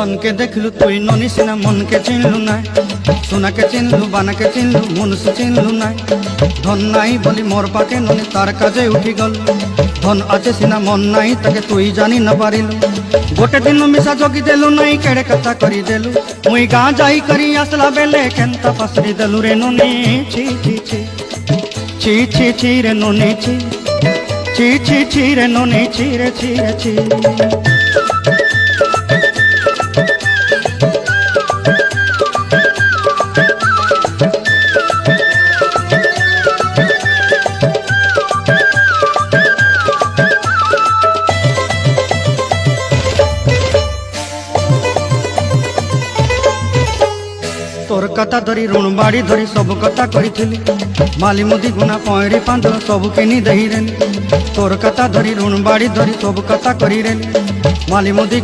धन के देखलु तुई ननी सिना मन के चिन्हलु ना सोना के चिन्हलु बाना के चिन्हलु मनुष्य चिन्हलु ना धन नाई बोली मोर पाके ननी तार काजे उठी गल धन आचे सिना मन नाई ताके तुई जानी न पारिलु गोटे दिन मिसा जोगी देलु नाई केड़े कथा करी देलु मुई गाँ जाई करी आसला बेले केंता पसरी देलु रे ननी छी छी छी छी छी छी रे ननी छी छी छी छी रे ननी छी रे छी रे छी तोर कथा धरी ऋण बाड़ी धरी सब कथा करी माली मुदी गुना पौड़ी पांद सब किनी दही रे तोर कथा धरी ऋण बाड़ी धरी सब कथा करी रे माली मुदी